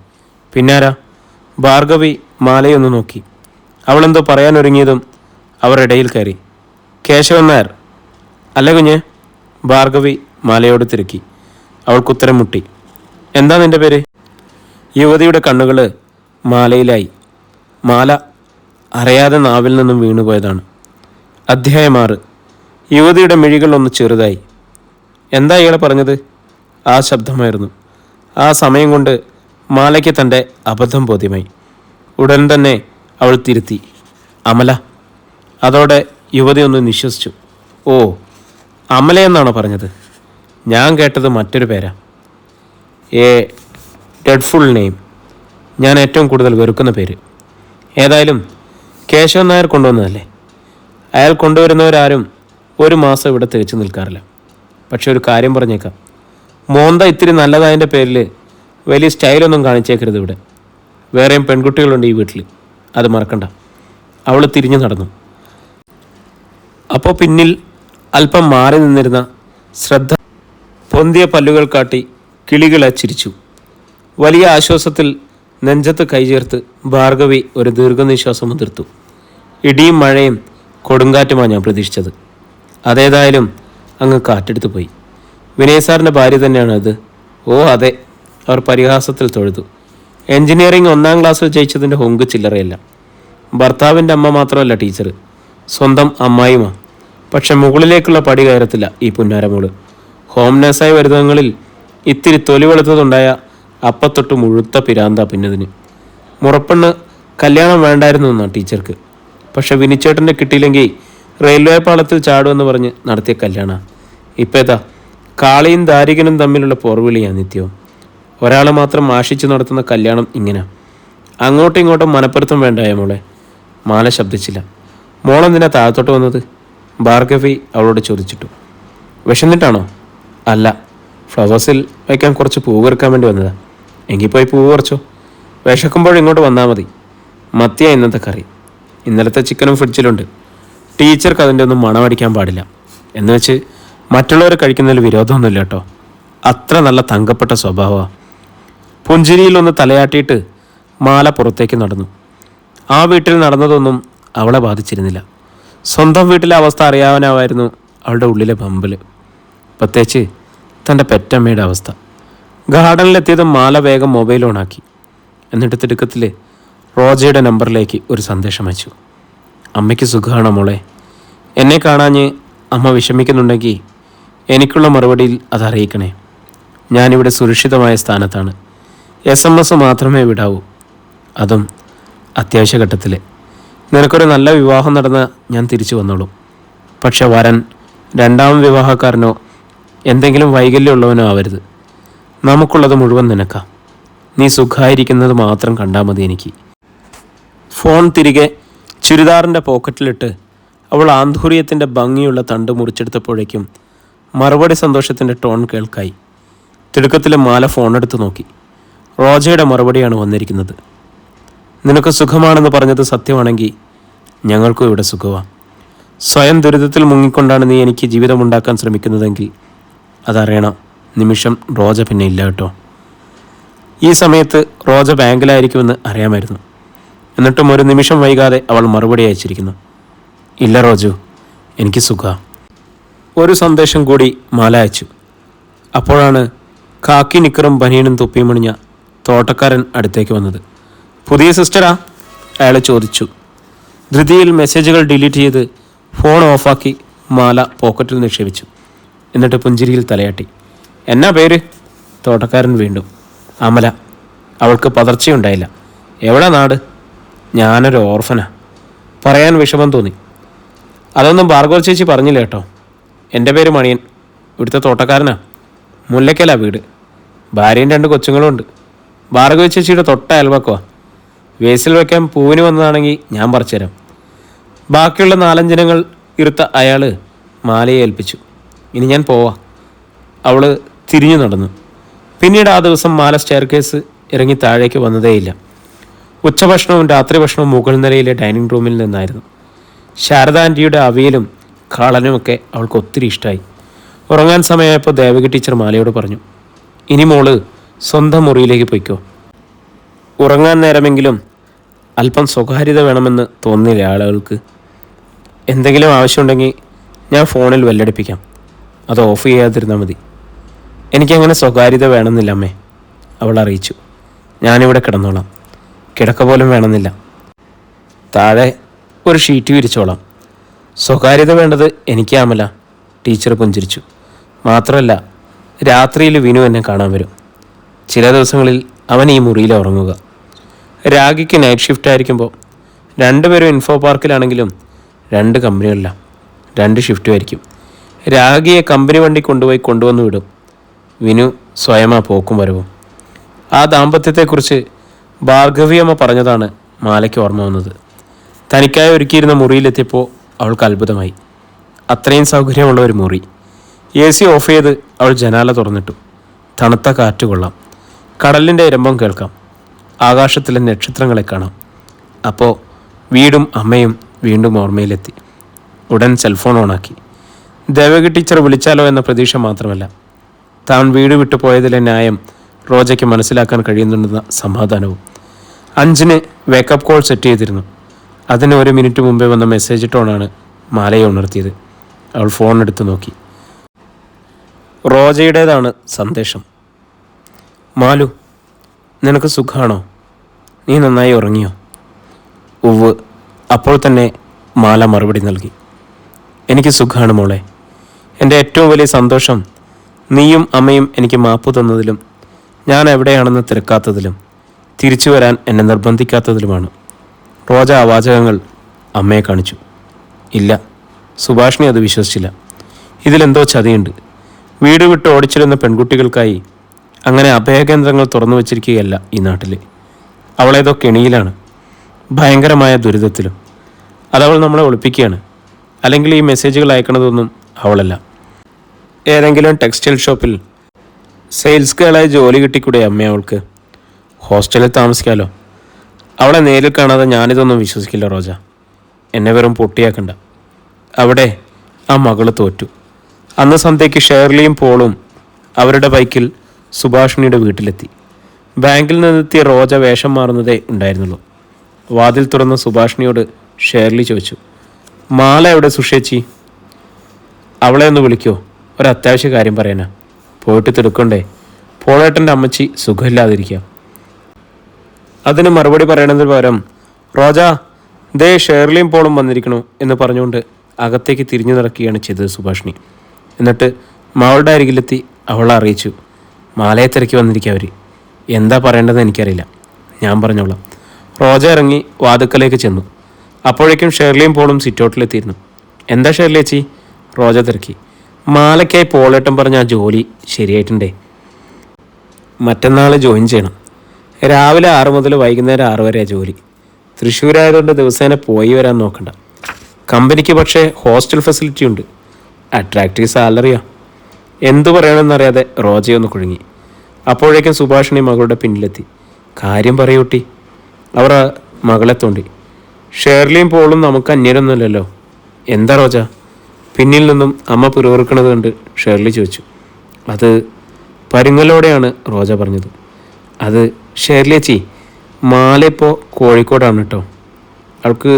പിന്നാരാ? ഭാർഗവി മാലയൊന്ന് നോക്കി. അവളെന്തോ പറയാനൊരുങ്ങിയതും അവർ ഇടയിൽ കയറി. കേശവൻ നായർ അല്ലേ കുഞ്ഞെ? ഭാർഗവി മാലയോട് തിരക്കി. അവൾക്കുത്തരം മുട്ടി. എന്താ നിന്റെ പേര്? യുവതിയുടെ കണ്ണുകൾ മാലയിലായി. മാല അറിയാതെ നാവിൽ നിന്നും വീണുപോയതാണ്. അധ്യായം 6. യുവതിയുടെ മിഴികൾ ഒന്ന് ചെറുതായി. എന്താ ഇയാളെ പറഞ്ഞത്? ആ ശബ്ദമായിരുന്നു. ആ സമയം കൊണ്ട് മാലയ്ക്ക് തൻ്റെ അബദ്ധം ബോധ്യമായി. ഉടൻ തന്നെ അവൾ തിരുത്തി. അമല. അതോടെ യുവതി ഒന്ന് നിശ്വസിച്ചു. ഓ, അമലയെന്നാണോ പറഞ്ഞത്? ഞാൻ കേട്ടത് മറ്റൊരു പേരാ. A dreadful name. ഞാൻ ഏറ്റവും കൂടുതൽ വെറുക്കുന്ന പേര്. ഏതായാലും കേശവൻ നായർ കൊണ്ടുവന്നതല്ലേ. അയാൾ കൊണ്ടുവരുന്നവരാരും 1 മാസം ഇവിടെ തികച്ചു നിൽക്കാറില്ല. പക്ഷെ ഒരു കാര്യം പറഞ്ഞേക്കാം, മോന്ത ഇത്തിരി നല്ലതായതിൻ്റെ പേരിൽ വലിയ സ്റ്റൈലൊന്നും കാണിച്ചേക്കരുത് ഇവിടെ. വേറെയും പെൺകുട്ടികളുണ്ട് ഈ വീട്ടിൽ, അത് മറക്കണ്ട. അവൾ തിരിഞ്ഞു നടന്നു. അപ്പോൾ പിന്നിൽ അല്പം മാറി നിന്നിരുന്ന ശ്രദ്ധ പൊന്തിയ പല്ലുകൾ കാട്ടി കിളികളെ ചിരിച്ചു. വലിയ ആശ്വാസത്തിൽ നെഞ്ചത്ത് കൈചേർത്ത് ഭാർഗവി ഒരു ദീർഘനിശ്വാസം മുതിർത്തു. ഇടിയും മഴയും കൊടുങ്കാറ്റുമാണ് ഞാൻ പ്രതീക്ഷിച്ചത്. അതേതായാലും അങ്ങ് കാറ്റെടുത്ത് പോയി. വിനയ് സാറിൻ്റെ ഭാര്യ തന്നെയാണ് അത്? ഓ അതെ, അവർ പരിഹാസത്തിൽ തൊഴുതു. എൻജിനീയറിംഗ് 1-ാം ക്ലാസ്സിൽ ജയിച്ചതിൻ്റെ ഹൊങ്ക് ചില്ലറയല്ല. ഭർത്താവിൻ്റെ അമ്മ മാത്രമല്ല ടീച്ചർ, സ്വന്തം അമ്മായിമാ. പക്ഷെ മുകളിലേക്കുള്ള പടി കയറത്തില്ല ഈ പുന്നാരമോള്. ഹോം നേഴ്സായി വരുന്നങ്ങളിൽ ഇത്തിരി തൊലി വെളുത്തതുണ്ടായ അപ്പത്തൊട്ട് മുഴുത്ത പിരാന്ത പിന്നതിന്. മുറപ്പെണ്ണ് കല്യാണം വേണ്ടായിരുന്നു എന്നാണ് ടീച്ചർക്ക്. പക്ഷെ വിനിച്ചേട്ടൻ്റെ കിട്ടിയില്ലെങ്കിൽ റെയിൽവേ പാളത്തിൽ ചാടുമെന്ന് പറഞ്ഞ് നടത്തിയ കല്യാണം. ഇപ്പേതാ കാളിയും ദാരികനും തമ്മിലുള്ള പോർവിളിയാണ് നിത്യവും. ഒരാൾ മാത്രം ആശിച്ചു നടത്തുന്ന കല്യാണം ഇങ്ങനെ. അങ്ങോട്ടും ഇങ്ങോട്ടും മനപ്പുറത്തും വേണ്ടായ മോളെ. മാല ശബ്ദിച്ചില്ല. മോളെന്തിനാ താഴത്തോട്ട് വന്നത്? ഭാർഗവി അവളോട് ചോദിച്ചിട്ടു. വിശന്നിട്ടാണോ? അല്ല, ഫ്ലവേഴ്സിൽ വയ്ക്കാൻ കുറച്ച് പൂവ് ഇറക്കാൻ വേണ്ടി വന്നതാ. എങ്കിൽ പോയി പൂവ് കുറച്ചോ. വിശക്കുമ്പോൾ ഇങ്ങോട്ട് വന്നാൽ മതി. മത്തിയ ഇന്നത്തെ കറി. ഇന്നലത്തെ ചിക്കനും ഫ്രിഡ്ജിലുണ്ട്. ടീച്ചർക്ക് അതിൻ്റെ ഒന്നും മണമടിക്കാൻ പാടില്ല. എന്ന് വെച്ച് മറ്റുള്ളവർ കഴിക്കുന്നതിൽ വിരോധമൊന്നുമില്ല കേട്ടോ. അത്ര നല്ല തങ്കപ്പെട്ട സ്വഭാവമാണ്. പുഞ്ചിരിയിലൊന്ന് തലയാട്ടിയിട്ട് മാല പുറത്തേക്ക് നടന്നു. ആ വീട്ടിൽ നടന്നതൊന്നും അവളെ ബാധിച്ചിരുന്നില്ല. സ്വന്തം വീട്ടിലെ അവസ്ഥ അറിയാവാനാവായിരുന്നു അവളുടെ ഉള്ളിലെ ബമ്പൽ. പ്രത്യേകിച്ച് തൻ്റെ പെറ്റമ്മയുടെ അവസ്ഥ. ഗാർഡനിലെത്തിയതും മാല വേഗം മൊബൈൽ ഓണാക്കി. എന്നിട്ട് തിടുക്കത്തിൽ റോജയുടെ നമ്പറിലേക്ക് ഒരു സന്ദേശം അയച്ചു. അമ്മയ്ക്ക് സുഖമാണോ മോളെ? എന്നെ കാണാഞ്ഞ് അമ്മ വിഷമിക്കുന്നുണ്ടെങ്കിൽ എനിക്കുള്ള മറുപടിയിൽ അതറിയിക്കണേ. ഞാനിവിടെ സുരക്ഷിതമായ സ്ഥാനത്താണ്. SMS മാത്രമേ വിടാവൂ, അതും അത്യാവശ്യ ഘട്ടത്തിൽ. നിനക്കൊരു നല്ല വിവാഹം നടന്നാൽ ഞാൻ തിരിച്ചു വന്നോളും. പക്ഷെ വരൻ 2-ാം വിവാഹക്കാരനോ എന്തെങ്കിലും വൈകല്യമുള്ളവനോ ആവരുത്. നമുക്കുള്ളത് മുഴുവൻ നിനക്കാ. നീ സുഖമായിരിക്കുന്നത് മാത്രം കണ്ടാൽ മതി എനിക്ക്. ഫോൺ തിരികെ ചുരിദാറിൻ്റെ പോക്കറ്റിലിട്ട് അവൾ ആന്തൂര്യത്തിൻ്റെ ഭംഗിയുള്ള തണ്ട് മുറിച്ചെടുത്തപ്പോഴേക്കും മറുപടി സന്തോഷത്തിൻ്റെ ടോൺ കേൾക്കായി. തിടുക്കത്തിൽ മാല ഫോണെടുത്ത് നോക്കി. റോജയുടെ മറുപടിയാണ് വന്നിരിക്കുന്നത്. നിനക്ക് സുഖമാണെന്ന് പറഞ്ഞത് സത്യമാണെങ്കിൽ ഞങ്ങൾക്കും ഇവിടെ സുഖമാണ്. സ്വയം ദുരിതത്തിൽ മുങ്ങിക്കൊണ്ടാണ് നീ എനിക്ക് ജീവിതമുണ്ടാക്കാൻ ശ്രമിക്കുന്നതെങ്കിൽ അതറിയണം നിമിഷം റോജ പിന്നെ ഇല്ല കേട്ടോ. ഈ സമയത്ത് റോജ ബാങ്കിലായിരിക്കുമെന്ന് അറിയാമായിരുന്നു. എന്നിട്ടും ഒരു നിമിഷം വൈകാതെ അവൾ മറുപടി അയച്ചിരിക്കുന്നു. ഇല്ല റോജു, എനിക്ക് സുഖമാണ്. ഒരു സന്ദേശം കൂടി മാല അയച്ചു. അപ്പോഴാണ് കാക്കി നിക്കറും ബനിയനും തൊപ്പിയും മണിഞ്ഞ തോട്ടക്കാരൻ അടുത്തേക്ക് വന്നത്. പുതിയ സിസ്റ്ററാ? അയാൾ ചോദിച്ചു. ധൃതിയിൽ മെസ്സേജുകൾ ഡിലീറ്റ് ചെയ്ത് ഫോൺ ഓഫാക്കി മാല പോക്കറ്റിൽ നിക്ഷേപിച്ചു. എന്നിട്ട് പുഞ്ചിരിയിൽ തലയാട്ടി. എന്നാ പേര്? തോട്ടക്കാരൻ വീണ്ടും. അമല. അവൾക്ക് പതർച്ചയുണ്ടായില്ല. എവിടെ നാട്? ഞാനൊരു ഓർഫനാ. പറയാൻ വിഷമം തോന്നി. അതൊന്നും ഭാർഗവ ചേച്ചി പറഞ്ഞില്ല കേട്ടോ. എൻ്റെ പേര് മണിയൻ. ഇവിടുത്തെ തോട്ടക്കാരനാ. മുല്ലയ്ക്കലാ വീട്. ഭാര്യയും 2 കൊച്ചുങ്ങളും ഉണ്ട്. ഭാർഗവ ചേച്ചിയുടെ തൊട്ട അയൽവക്കോ. വേസിൽ വയ്ക്കാൻ പൂവിന് വന്നതാണെങ്കിൽ ഞാൻ പറിച്ചുതരാം. ബാക്കിയുള്ള 4-5 ഇനങ്ങൾ ഇരുത്ത അയാൾ മാലയെ ഏൽപ്പിച്ചു. ഇനി ഞാൻ പോവാ. അവൾ തിരിഞ്ഞു നടന്നു. പിന്നീട് ആ ദിവസം മാല സ്റ്റെയർ കേസ് ഇറങ്ങി താഴേക്ക് വന്നതേയില്ല. ഉച്ചഭക്ഷണവും രാത്രി ഭക്ഷണവും മുകൾ നിലയിലെ ഡൈനിങ് റൂമിൽ നിന്നായിരുന്നു. ശാരദ ആൻറ്റിയുടെ അവിയലും കാളനുമൊക്കെ അവൾക്ക് ഒത്തിരി ഇഷ്ടമായി. ഉറങ്ങാൻ സമയമായപ്പോൾ ദേവകി ടീച്ചർ മാലയോട് പറഞ്ഞു, ഇനി മോള് സ്വന്തം മുറിയിലേക്ക് പോയിക്കോ. ഉറങ്ങാൻ നേരമെങ്കിലും അല്പം സ്വകാര്യത വേണമെന്ന് തോന്നിയില്ല ആളുകൾക്ക്. എന്തെങ്കിലും ആവശ്യമുണ്ടെങ്കിൽ ഞാൻ ഫോണിൽ ബെല്ലടിപ്പിക്കാം, അത് ഓഫ് ചെയ്യാതിരുന്നാൽ മതി. എനിക്കങ്ങനെ സ്വകാര്യത വേണമെന്നില്ല അമ്മേ, അവൾ അറിയിച്ചു. ഞാനിവിടെ കിടന്നോളാം. കിടക്ക പോലും വേണമെന്നില്ല. താഴെ ഒരു ഷീറ്റ് വിരിച്ചോളാം. സ്വകാര്യത വേണ്ടത് എനിക്കാമല്ല, ടീച്ചർ പുഞ്ചിരിച്ചു. മാത്രമല്ല, രാത്രിയിൽ വിനു എന്നെ കാണാൻ വരും. ചില ദിവസങ്ങളിൽ അവൻ ഈ മുറിയിൽ ഉറങ്ങുക. രാഗിക്ക് നൈറ്റ് ഷിഫ്റ്റ് ആയിരിക്കുമ്പോൾ 2 പേരും ഇൻഫോ പാർക്കിലാണെങ്കിലും 2 കമ്പനികളിലാണ്. 2 ഷിഫ്റ്റും ആയിരിക്കും. രാഗിയെ കമ്പനി വണ്ടി കൊണ്ടുവന്ന് വിടും. വിനു സ്വയമാ പോക്കും വരവും. ആ ദാമ്പത്യത്തെക്കുറിച്ച് ഭാർഗവിയമ്മ പറഞ്ഞതാണ് മാലയ്ക്ക് ഓർമ്മ വന്നത്. തനിക്കായി ഒരുക്കിയിരുന്ന മുറിയിലെത്തിയപ്പോൾ അവൾക്ക് അത്ഭുതമായി. അത്രയും സൗകര്യമുള്ള ഒരു മുറി. AC ഓഫ് ചെയ്ത് അവൾ ജനാല തുറന്നിട്ടു. തണുത്ത കാറ്റ് കൊള്ളാം. കടലിൻ്റെ ഇരമ്പം കേൾക്കാം. ആകാശത്തിലെ നക്ഷത്രങ്ങളെ കാണാം. അപ്പോൾ വീടും അമ്മയും വീണ്ടും ഓർമ്മയിലെത്തി. ഉടൻ സെൽഫോൺ ഓണാക്കി. ദേവകി ടീച്ചർ വിളിച്ചാലോ എന്ന പ്രതീക്ഷ മാത്രമല്ല, താൻ വീട് വിട്ടു പോയതിലെ ന്യായം റോജയ്ക്ക് മനസ്സിലാക്കാൻ കഴിയുന്നുണ്ടെന്ന സമാധാനവും. 5-ന് വേക്കപ്പ് കോൾ സെറ്റ് ചെയ്തിരുന്നു. അതിന് 1 മിനിറ്റ് മുമ്പേ വന്ന മെസ്സേജ് ടോണാണ് മാലയെ ഉണർത്തിയത്. അവൾ ഫോൺ എടുത്ത് നോക്കി. റോജയുടേതാണ് സന്ദേശം. മാലു, നിനക്ക് സുഖമാണോ? നീ നന്നായി ഉറങ്ങിയോ? ഉവ്വ്. അപ്പോൾ തന്നെ മാല മറുപടി നൽകി. എനിക്ക് സുഖമാണ് മോളെ. എൻ്റെ ഏറ്റവും വലിയ സന്തോഷം നീയും അമ്മയും എനിക്ക് മാപ്പ് തന്നതിലും ഞാൻ എവിടെയാണെന്ന് തിരക്കാത്തതിലും തിരിച്ചു വരാൻ എന്നെ നിർബന്ധിക്കാത്തതിലുമാണ്. റോജ ആ വാചകങ്ങൾ അമ്മയെ കാണിച്ചു. ഇല്ല, സുഭാഷിണി അത് വിശ്വസിച്ചില്ല. ഇതിലെന്തോ ചതിയുണ്ട്. വീട് വിട്ട് ഓടിച്ചിരുന്ന പെൺകുട്ടികൾക്കായി അങ്ങനെ അഭയകേന്ദ്രങ്ങൾ തുറന്നു വച്ചിരിക്കുകയല്ല ഈ നാട്ടിൽ. അവളേതോ കെണിയിലാണ്, ഭയങ്കരമായ ദുരിതത്തിലും. അതവൾ നമ്മളെ ഒളിപ്പിക്കുകയാണ്. അല്ലെങ്കിൽ ഈ മെസ്സേജുകൾ അയക്കണതൊന്നും അവളല്ല. ഏതെങ്കിലും ടെക്സ്റ്റൈൽ ഷോപ്പിൽ സെയിൽസ് ഗേളായി ജോലി കിട്ടിക്കൂടെ അമ്മ അവൾക്ക്? ഹോസ്റ്റലിൽ താമസിക്കാമല്ലോ. അവളെ നേരിൽ കാണാതെ ഞാനിതൊന്നും വിശ്വസിക്കില്ല റോജ. എന്നെ വെറും പൊട്ടിയാക്കണ്ട. അവിടെ ആ മകള് തോറ്റു. അന്ന് സന്ധ്യയ്ക്ക് ഷേർലിയും പോളും അവരുടെ ബൈക്കിൽ സുഭാഷിണിയുടെ വീട്ടിലെത്തി. ബാങ്കിൽ നിന്നെത്തിയ റോജ വേഷം മാറുന്നതേ ഉണ്ടായിരുന്നുള്ളൂ. വാതിൽ തുറന്ന സുഭാഷിണിയോട് ഷേർലി ചോദിച്ചു, മാല എവിടെ സുഷേച്ചി? അവളെ ഒന്ന് വിളിക്കോ, ഒരത്യാവശ്യ കാര്യം പറയാനാ. പോയിട്ട് തിടുക്കണ്ടേ, പോളേട്ടൻ്റെ അമ്മച്ചി സുഖമില്ലാതിരിക്കുക. അതിന് മറുപടി പറയണതിന് പകരം റോജ, ദേ ഷേർലിയും പോളും വന്നിരിക്കണു എന്ന് പറഞ്ഞുകൊണ്ട് അകത്തേക്ക് തിരിഞ്ഞു നടക്കുകയാണ് ചെയ്തത് സുഭാഷിണി. എന്നിട്ട് മകളുടെ അരികിലെത്തി അവളെ അറിയിച്ചു, മാലയെ തിരക്കി വന്നിരിക്കുക അവർ. എന്താ പറയേണ്ടതെന്ന് എനിക്കറിയില്ല, ഞാൻ പറഞ്ഞോളാം. റോജ ഇറങ്ങി വാതുക്കലേക്ക് ചെന്നു. അപ്പോഴേക്കും ഷേർലിയും പോളും സിറ്റൗട്ടിലെത്തിയിരുന്നു. എന്താ ഷേർലിയേച്ചി? റോജ തിരക്കി. മാലയ്ക്കായി പോളേട്ടൻ പറഞ്ഞ ആ ജോലി ശരിയായിട്ടുണ്ടേ. മറ്റന്നാൾ ജോയിൻ ചെയ്യണം. രാവിലെ 6 മുതൽ വൈകുന്നേരം 6 വരെയാണ് ജോലി. തൃശ്ശൂരായതുകൊണ്ട് ദിവസേന പോയി വരാൻ നോക്കണ്ട. കമ്പനിക്ക് പക്ഷേ ഹോസ്റ്റൽ ഫെസിലിറ്റി ഉണ്ട്. അട്രാക്റ്റീവ് സാലറിയാ. എന്തു പറയണമെന്നറിയാതെ റോജയൊന്ന് കുഴുങ്ങി. അപ്പോഴേക്കും സുഭാഷിണി മകളുടെ പിന്നിലെത്തി. കാര്യം പറയൂട്ടി. അവർ മകളെ തോണ്ടി. ഷേർലിയും പോളും നമുക്ക് അന്യരൊന്നുമല്ലല്ലോ. എന്താ റോജ? പിന്നിൽ നിന്നും അമ്മ പിറുവിറുക്കണത് കണ്ട് ഷേർലി ചോദിച്ചു. അത് പരുങ്ങലോടെയാണ് റോജ പറഞ്ഞത്. അത് ഷേർലിയേച്ചി, മാല ഇപ്പോൾ കോഴിക്കോടാണ് കേട്ടോ. അവൾക്ക്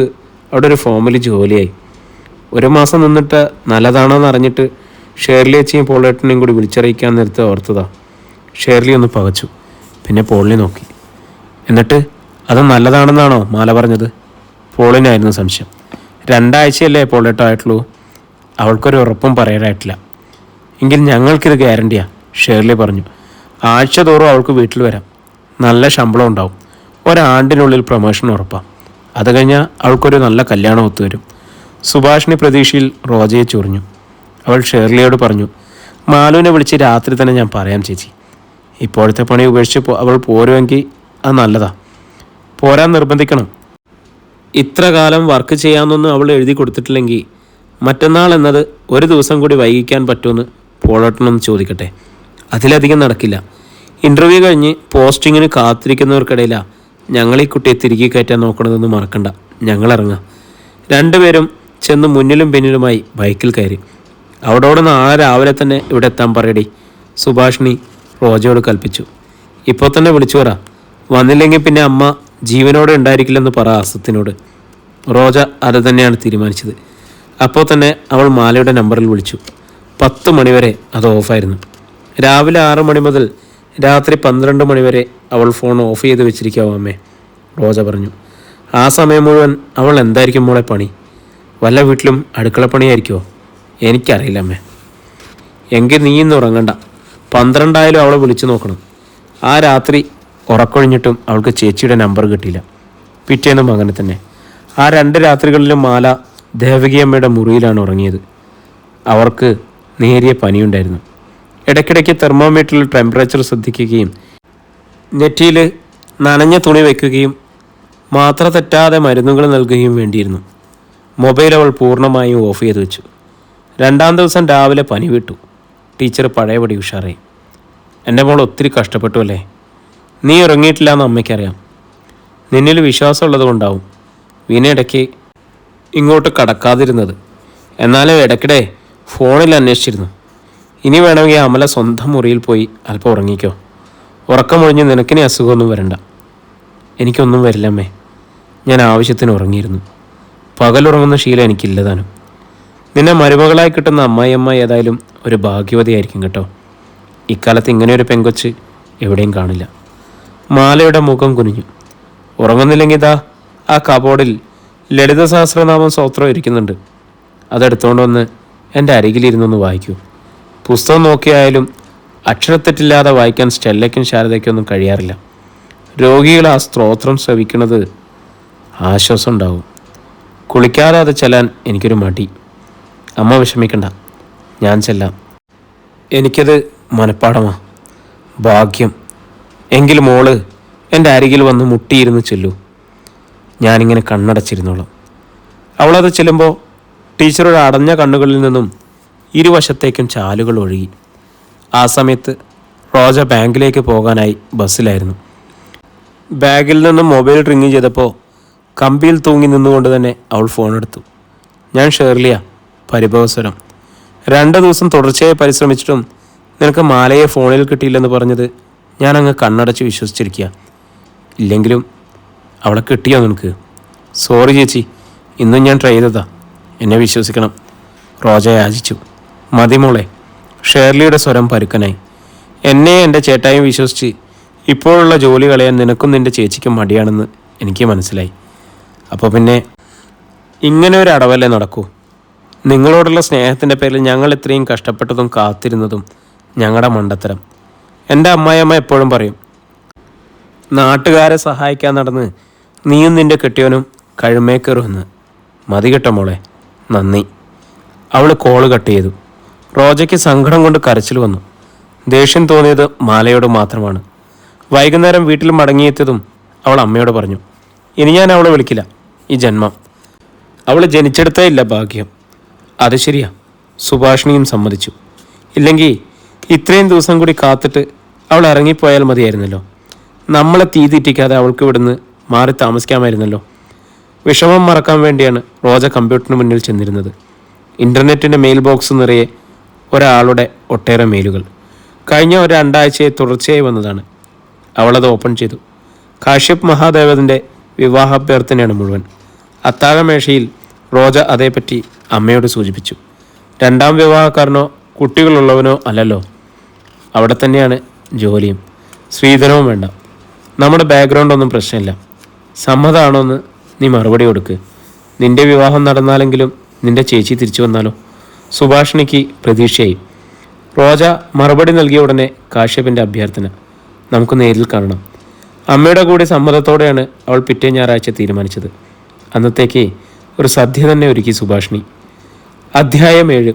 അവിടെ ഒരു ഫോമിൽ ജോലിയായി. 1 മാസം നിന്നിട്ട് നല്ലതാണോന്ന് അറിഞ്ഞിട്ട് ഷേർലിയേച്ചിയും പോളേട്ടനെയും കൂടി വിളിച്ചറിയിക്കാൻ നേരത്തെ ഓർത്തതാ. ഷേർലി ഒന്ന് പകച്ചു. പിന്നെ പോളിനെ നോക്കി. എന്നിട്ട് അത് നല്ലതാണെന്നാണോ മാല പറഞ്ഞത്? പോളിനായിരുന്നു സംശയം. 2 ആഴ്ചയല്ലേ പോളേട്ടായിട്ടുള്ളൂ. അവൾക്കൊരു ഉറപ്പും പറയാനായിട്ടില്ല. എങ്കിൽ ഞങ്ങൾക്കിത് ഗ്യാരണ്ടിയാ, ഷേർലി പറഞ്ഞു. ആഴ്ച തോറും അവൾക്ക് വീട്ടിൽ വരാം. നല്ല ശമ്പളം ഉണ്ടാവും. ഒരാണ്ടിനുള്ളിൽ പ്രൊമോഷൻ ഉറപ്പാണ്. അത് കഴിഞ്ഞാൽ അവൾക്കൊരു നല്ല കല്യാണം ഒത്തുവരും. സുഭാഷിണി പ്രതീക്ഷയിൽ റോജയെ ചൊറിഞ്ഞു. അവൾ ഷേർലിയോട് പറഞ്ഞു, മാലുവിനെ വിളിച്ച് രാത്രി തന്നെ ഞാൻ പറയാം ചേച്ചി. ഇപ്പോഴത്തെ പണി ഉപേക്ഷിച്ച് അവൾ പോരുമെങ്കിൽ അത് നല്ലതാ. പോരാൻ നിർബന്ധിക്കണം. ഇത്ര കാലം വർക്ക് ചെയ്യാമെന്നൊന്നും അവൾ എഴുതി കൊടുത്തിട്ടില്ലെങ്കിൽ മറ്റന്നാൾ എന്നത് 1 ദിവസം കൂടി വൈകിക്കാൻ പറ്റുമെന്ന് പോളേട്ടനൊന്ന് ചോദിക്കട്ടെ. അതിലധികം നടക്കില്ല. ഇൻ്റർവ്യൂ കഴിഞ്ഞ് പോസ്റ്റിങ്ങിന് കാത്തിരിക്കുന്നവർക്കിടയിലാണ് ഞങ്ങളീ കുട്ടിയെ തിരികെ കയറ്റാൻ നോക്കണതെന്ന് മറക്കണ്ട. ഞങ്ങളിറങ്ങാം. 2 പേരും ചെന്ന് മുന്നിലും പിന്നിലുമായി ബൈക്കിൽ കയറി. അവിടോട് നാളെ രാവിലെ തന്നെ ഇവിടെ എത്താൻ പറയടി, സുഭാഷിണി റോജയോട് കൽപ്പിച്ചു. ഇപ്പോൾ തന്നെ വിളിച്ചു പറ. വന്നില്ലെങ്കിൽ പിന്നെ അമ്മ ജീവനോടെ ഉണ്ടായിരിക്കില്ലെന്ന് പറ അസത്തിനോട്. റോജ അത് തന്നെയാണ് തീരുമാനിച്ചത്. അപ്പോൾ തന്നെ അവൾ മാലയുടെ നമ്പറിൽ വിളിച്ചു. 10 മണിവരെ അത് ഓഫായിരുന്നു. രാവിലെ 6 മണി മുതൽ രാത്രി 12 മണി വരെ അവൾ ഫോൺ ഓഫ് ചെയ്ത് വെച്ചിരിക്കാവോ അമ്മേ, റോജ പറഞ്ഞു. ആ സമയം മുഴുവൻ അവൾ എന്തായിരിക്കും മോളെ പണി? വല്ല വീട്ടിലും അടുക്കളപ്പണിയായിരിക്കുമോ? എനിക്കറിയില്ല അമ്മേ. എങ്കിൽ നീ ഇന്ന് ഉറങ്ങണ്ട. 12 ആയാലും അവളെ വിളിച്ചു നോക്കണം. ആ രാത്രി ഉറക്കൊഴിഞ്ഞിട്ടും അവൾക്ക് ചേച്ചിയുടെ നമ്പർ കിട്ടിയില്ല. പിറ്റേന്നും അങ്ങനെ തന്നെ. ആ 2 രാത്രികളിലും മാല ദേവകിയമ്മയുടെ മുറിയിലാണ് ഉറങ്ങിയത്. അവർക്ക് നേരിയ പനിയുണ്ടായിരുന്നു. ഇടയ്ക്കിടയ്ക്ക് തെർമോമീറ്ററിൽ ടെമ്പറേച്ചർ ശ്രദ്ധിക്കുകയും നെറ്റിയിൽ നനഞ്ഞ തുണി വയ്ക്കുകയും മാത്ര തെറ്റാതെ മരുന്നുകൾ നൽകുകയും വേണ്ടിയിരുന്നു. മൊബൈൽ അവൾ പൂർണ്ണമായും ഓഫ് ചെയ്ത് വെച്ചു. 2-ാം ദിവസം രാവിലെ പനി വിട്ടു. ടീച്ചർ പഴയപടി ഉഷാറായി. എൻ്റെ മോൾ ഒത്തിരി കഷ്ടപ്പെട്ടു അല്ലേ? നീ ഉറങ്ങിയിട്ടില്ല എന്ന് അമ്മയ്ക്കറിയാം. നിന്നിൽ വിശ്വാസമുള്ളത് കൊണ്ടാവും വീണയിടയ്ക്ക് ഇങ്ങോട്ട് കടക്കാതിരുന്നത്. എന്നാലും ഇടയ്ക്കിടെ ഫോണിൽ അന്വേഷിച്ചിരുന്നു. ഇനി വേണമെങ്കിൽ അമല സ്വന്തം മുറിയിൽ പോയി അല്പം ഉറങ്ങിക്കോ. ഉറക്കമൊഴിഞ്ഞ് നിനക്കിനി അസുഖമൊന്നും വരണ്ട. എനിക്കൊന്നും വരില്ലമ്മേ. ഞാൻ ആവശ്യത്തിന് ഉറങ്ങിയിരുന്നു. പകലുറങ്ങുന്ന ശീലം എനിക്കില്ലതാനും. നിന്നെ മരുമകളായി കിട്ടുന്ന അമ്മായിയമ്മ ഏതായാലും ഒരു ഭാഗ്യവതിയായിരിക്കും കേട്ടോ. ഇക്കാലത്ത് ഇങ്ങനെയൊരു പെങ്കൊച്ച് എവിടെയും കാണില്ല. മാലയുടെ മുഖം കുനിഞ്ഞു. ഉറങ്ങുന്നില്ലെങ്കിൽ ഇതാ ആ കബോർഡിൽ ലളിത സഹസ്രനാമം സ്തോത്രം ഇരിക്കുന്നുണ്ട്. അതെടുത്തുകൊണ്ട് വന്ന് എൻ്റെ അരികിലിരുന്നൊന്ന് വായിക്കൂ. പുസ്തകം നോക്കിയായാലും അക്ഷരത്തെറ്റില്ലാതെ വായിക്കാൻ സ്റ്റെല്ലയ്ക്കും ശാരദയ്ക്കൊന്നും കഴിയാറില്ല. രോഗികൾ ആ സ്തോത്രം ശ്രവിക്കുന്നത് ആശ്വാസം ഉണ്ടാവും. കുളിക്കാതെ അത് ചെല്ലാൻ എനിക്കൊരു മടി. അമ്മ വിഷമിക്കണ്ട, ഞാൻ ചെല്ലാം. എനിക്കത് മനപ്പാടമാണ്. ഭാഗ്യം. എങ്കിൽ മോള് എൻ്റെ അരികിൽ വന്ന് മുട്ടിയിരുന്ന് ചെല്ലൂ. ഞാനിങ്ങനെ കണ്ണടച്ചിരുന്നോളാം. അവളത് ചെല്ലുമ്പോൾ ടീച്ചറുടെ അടഞ്ഞ കണ്ണുകളിൽ നിന്നും ഇരുവശത്തേക്കും ചാലുകൾ ഒഴുകി. ആ സമയത്ത് റോജ ബാങ്കിലേക്ക് പോകാനായി ബസ്സിലായിരുന്നു. ബാഗിൽ നിന്നും മൊബൈൽ റിങ് ചെയ്തപ്പോൾ കമ്പിയിൽ തൂങ്ങി നിന്നുകൊണ്ട് തന്നെ അവൾ ഫോണെടുത്തു. ഞാൻ ഷേർലിയ. പരിഭവസ്വരം. 2 ദിവസം തുടർച്ചയായി പരിശ്രമിച്ചിട്ടും നിനക്ക് മാലയെ ഫോണിൽ കിട്ടിയില്ലെന്ന് പറഞ്ഞത് ഞാനങ്ങ് കണ്ണടച്ച് വിശ്വസിച്ചിരിക്കുക. ഇല്ലെങ്കിലും അവളെ കിട്ടിയോ നിനക്ക്? സോറി ചേച്ചി, ഇന്നും ഞാൻ ട്രൈ ചെയ്തതാ, എന്നെ വിശ്വസിക്കണം. റോജ യാചിച്ചു. മതി മോളെ. ഷേർലിയുടെ സ്വരം പരുക്കനായി. എന്നെ എൻ്റെ ചേട്ടായും വിശ്വസിച്ച് ഇപ്പോഴുള്ള ജോലി കളയാൻ നിനക്കും നിൻ്റെ ചേച്ചിക്കും മടിയാണെന്ന് എനിക്ക് മനസ്സിലായി. അപ്പോൾ പിന്നെ ഇങ്ങനെ ഒരു അടവല്ലേ നടക്കൂ? നിങ്ങളോടുള്ള സ്നേഹത്തിൻ്റെ പേരിൽ ഞങ്ങൾ ഇത്രയും കഷ്ടപ്പെട്ടതും കാത്തിരുന്നതും ഞങ്ങളുടെ മണ്ടത്തരം. എൻ്റെ അമ്മായിയമ്മ എപ്പോഴും പറയും, നാട്ടുകാരെ സഹായിക്കാൻ നടന്ന് നീയും നിൻ്റെ കെട്ടിയവനും കഴിമേക്കറുമെന്ന്. മതി കേട്ടോ മോളെ, നന്ദി. അവൾ കോള് കട്ട് ചെയ്തു. റോജയ്ക്ക് സങ്കടം കൊണ്ട് കരച്ചിൽ വന്നു. ദേഷ്യം തോന്നിയത് മാലയോട് മാത്രമാണ്. വൈകുന്നേരം വീട്ടിൽ മടങ്ങിയെത്തിയതും അവൾ അമ്മയോട് പറഞ്ഞു, ഇനി ഞാൻ അവളെ വിളിക്കില്ല ഈ ജന്മം. അവൾ ജനിച്ചെടുത്തേ ഇല്ല ഭാഗ്യം. അത് ശരിയാ, സുഭാഷിണിയും സമ്മതിച്ചു. ഇല്ലെങ്കിൽ ഇത്രയും ദിവസം കൂടി കാത്തിട്ട് അവൾ ഇറങ്ങിപ്പോയാൽ മതിയായിരുന്നല്ലോ. നമ്മളെ തീ തീറ്റിക്കാതെ അവൾക്ക് ഇവിടുന്ന് മാറി താമസിക്കാമായിരുന്നല്ലോ. വിഷമം മറക്കാൻ വേണ്ടിയാണ് റോജ കമ്പ്യൂട്ടറിന് മുന്നിൽ ചെന്നിരുന്നത്. ഇൻ്റർനെറ്റിൻ്റെ മെയിൽ ബോക്സ് നിറയെ ഒരാളുടെ ഒട്ടേറെ മെയിലുകൾ. കഴിഞ്ഞ ഒരു 2 ആഴ്ചയായി തുടർച്ചയായി വന്നതാണ്. അവളത് ഓപ്പൺ ചെയ്തു. കാശ്യപ് മഹാദേവൻ്റെ വിവാഹാഭ്യർത്ഥനയാണ് മുഴുവൻ. അത്താഴമേശയിൽ റോജ അതേപ്പറ്റി അമ്മയോട് സൂചിപ്പിച്ചു. 2ാം വിവാഹക്കാരനോ കുട്ടികളുള്ളവനോ അല്ലല്ലോ. അവിടെ തന്നെയാണ് ജോലിയും. സ്ത്രീധനവും വേണ്ട. നമ്മുടെ ബാക്ക്ഗ്രൗണ്ടൊന്നും പ്രശ്നമില്ല. സമ്മതമാണോ എന്ന് നീ മറുപടി കൊടുക്ക്. നിൻ്റെ വിവാഹം നടന്നാലെങ്കിലും നിൻ്റെ ചേച്ചി തിരിച്ചു വന്നാലോ? സുഭാഷിണിക്ക് പ്രതീക്ഷയായി. റോജ മറുപടി നൽകിയ ഉടനെ കാശ്യപിൻ്റെ അഭ്യർത്ഥന, നമുക്ക് നേരിൽ കാണണം. അമ്മയുടെ കൂടി സമ്മതത്തോടെയാണ് അവൾ പിറ്റേ ഞായറാഴ്ച തീരുമാനിച്ചത്. അന്നത്തേക്ക് ഒരു സദ്യ തന്നെ ഒരുക്കി സുഭാഷിണി. അധ്യായം 7.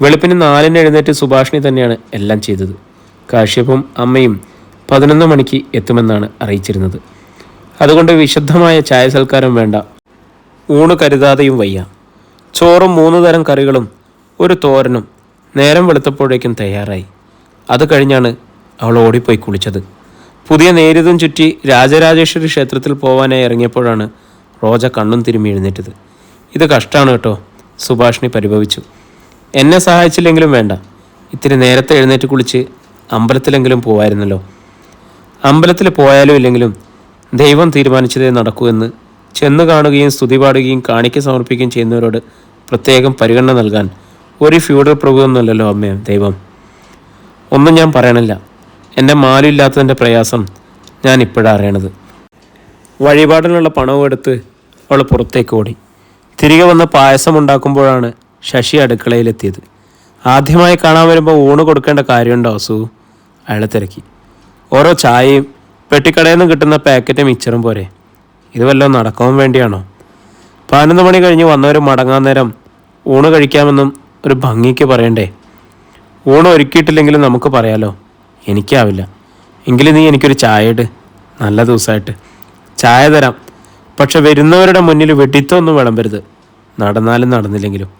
വെളുപ്പിന് 4-ന് എഴുന്നേറ്റ് സുഭാഷിണി തന്നെയാണ് എല്ലാം ചെയ്തത്. കാശ്യപും അമ്മയും 11 മണിക്ക് എത്തുമെന്നാണ് അറിയിച്ചിരുന്നത്. അതുകൊണ്ട് വിശുദ്ധമായ ചായ സൽക്കാരം വേണ്ട. ഊണ് കരുതാതെയും വയ്യ. ചോറും 3 തരം കറികളും ഒരു തോരനും നേരം വെളുത്തപ്പോഴേക്കും തയ്യാറായി. അത് കഴിഞ്ഞാണ് അവൾ ഓടിപ്പോയി കുളിച്ചത്. പുതിയ നേരിതും ചുറ്റി രാജരാജേശ്വരി ക്ഷേത്രത്തിൽ പോവാനായി ഇറങ്ങിയപ്പോഴാണ് റോജ കണ്ണും തിരുമ്മി എഴുന്നേറ്റത്. ഇത് കഷ്ടമാണ് കേട്ടോ, സുഭാഷിണി പരിഭവിച്ചു. എന്നെ സഹായിച്ചില്ലെങ്കിലും വേണ്ട, ഇത്തിരി നേരത്തെ എഴുന്നേറ്റ് കുളിച്ച് അമ്പലത്തിലെങ്കിലും പോവായിരുന്നല്ലോ. അമ്പലത്തിൽ പോയാലും ഇല്ലെങ്കിലും ദൈവം തീരുമാനിച്ചതേ നടക്കൂ എന്ന് ചെന്ന് കാണുകയും സ്തുതി പാടുകയും കാണിക്ക സമർപ്പിക്കുകയും ചെയ്യുന്നവരോട് പ്രത്യേകം പരിഗണന നൽകാൻ ഒരു ഫ്യൂഡൽ പ്രഭുവൊന്നുമല്ലല്ലോ അമ്മേ ദൈവം. ഒന്നും ഞാൻ പറയണില്ല. എൻ്റെ മാലില്ലാത്തതിൻ്റെ പ്രയാസം ഞാൻ ഇപ്പോഴാണ് അറിയണത്. വഴിപാടിനുള്ള പണവും എടുത്ത് അവൾ പുറത്തേക്ക് ഓടി. തിരികെ വന്ന് പായസം ഉണ്ടാക്കുമ്പോഴാണ് ശശി അടുക്കളയിലെത്തിയത്. ആദ്യമായി കാണാൻ വരുമ്പോൾ ഊണ് കൊടുക്കേണ്ട കാര്യമുണ്ടോ അസു? അയാളെ തിരക്കി. ഓരോ ചായയും പെട്ടിക്കടയിൽ നിന്ന് കിട്ടുന്ന പാക്കറ്റ് മിച്ചറും പോരെ. ഇത് വല്ലതും നടക്കാൻ വേണ്ടിയാണോ? 11 മണി കഴിഞ്ഞ് വന്നവർ മടങ്ങാൻ നേരം ഊണ് കഴിക്കാമെന്നും ഒരു ഭംഗിക്ക് പറയണ്ടേ? ഊണ് ഒരുക്കിയിട്ടില്ലെങ്കിലും നമുക്ക് പറയാലോ. എനിക്കാവില്ല. എങ്കിലും നീ എനിക്കൊരു ചായ ഇട്, നല്ല ദിവസമായിട്ട്. ചായ തരാം, പക്ഷെ വരുന്നവരുടെ മുന്നിൽ വെട്ടിത്തൊന്നും വിളമ്പരുത്, നടന്നാലും നടന്നില്ലെങ്കിലും.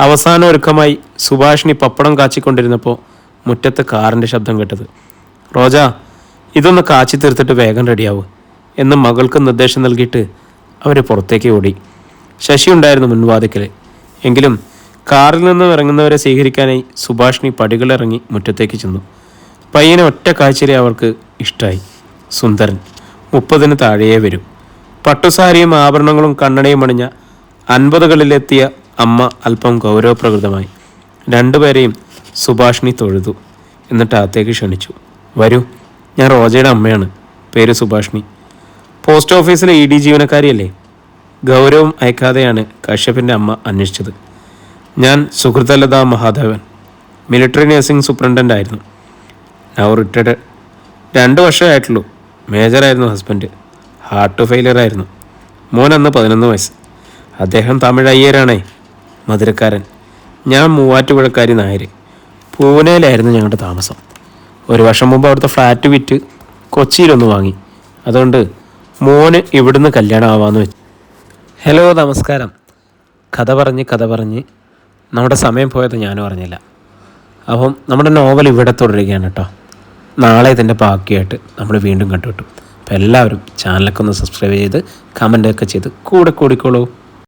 അവസാന ഒരുക്കമായി സുഭാഷിണി പപ്പടം കാച്ചിക്കൊണ്ടിരുന്നപ്പോൾ മുറ്റത്ത് കാറിൻ്റെ ശബ്ദം കേട്ടത്. റോജ, ഇതൊന്ന് കാച്ചി തീർത്തിട്ട് വേഗം റെഡിയാവും എന്ന് മകൾക്ക് നിർദ്ദേശം നൽകിയിട്ട് അവർ പുറത്തേക്ക് ഓടി. ശശി ഉണ്ടായിരുന്നു മുൻവാതിക്കൽ. എങ്കിലും കാറിൽ നിന്നും ഇറങ്ങുന്നവരെ സ്വീകരിക്കാനായി സുഭാഷിണി പടികളിറങ്ങി മുറ്റത്തേക്ക് ചെന്നു. പയ്യനെ ഒറ്റ കാഴ്ചയിലെ അവൾക്ക് ഇഷ്ടമായി. സുന്ദരൻ, 30 താഴെയേ വരും. പട്ടുസാരിയും ആഭരണങ്ങളും കണ്ണടയും അണിഞ്ഞ 50കളിലെത്തിയ അമ്മ അല്പം ഗൗരവപ്രകൃതമായി. രണ്ടുപേരെയും സുഭാഷിണി തൊഴുതു. എന്നിട്ട് അകത്തേക്ക് ക്ഷണിച്ചു. വരൂ, ഞാൻ റോജയുടെ അമ്മയാണ്. പേര് സുഭാഷിണി. പോസ്റ്റ് ഓഫീസിലെ ED ജീവനക്കാരിയല്ലേ? ഗൗരവം അയക്കാതെയാണ് കശ്യപിൻ്റെ അമ്മ അന്വേഷിച്ചത്. ഞാൻ Suhrithalatha Mahadevan, military nursing superintendent ആയിരുന്നു. Now retired. 2 വർഷമായിട്ടുള്ളൂ. മേജറായിരുന്നു ഹസ്ബൻഡ്. ഹാർട്ട് ഫെയിലിയർ ആയിരുന്നു. മോൻ അന്ന് 11 വയസ്സ്. അദ്ദേഹം തമിഴ് അയ്യരാണേ, മധുരക്കാരൻ. ഞാൻ മൂവാറ്റുപുഴക്കാരി നായർ. പൂനെയിലായിരുന്നു ഞങ്ങളുടെ താമസം. 1 വർഷം മുമ്പ് അവിടുത്തെ ഫ്ലാറ്റ് വിറ്റ് കൊച്ചിയിലൊന്ന് വാങ്ങി. അതുകൊണ്ട് മോന് ഇവിടുന്ന് കല്യാണം ആവാമെന്ന് വെച്ചു. ഹലോ, നമസ്കാരം. കഥ പറഞ്ഞ് നമ്മുടെ സമയം പോയത് ഞാനും അറിഞ്ഞില്ല. അപ്പം നമ്മുടെ നോവൽ ഇവിടെ തുടരുകയാണ് കേട്ടോ. നാളെ ഇതിൻ്റെ ബാക്കിയായിട്ട് നമ്മൾ വീണ്ടും കണ്ടുകിട്ടും. അപ്പോൾ എല്ലാവരും ചാനലൊക്കെ ഒന്ന് സബ്സ്ക്രൈബ് ചെയ്ത് കമൻ്റൊക്കെ ചെയ്ത് കൂടെ കൂടിക്കോളൂ.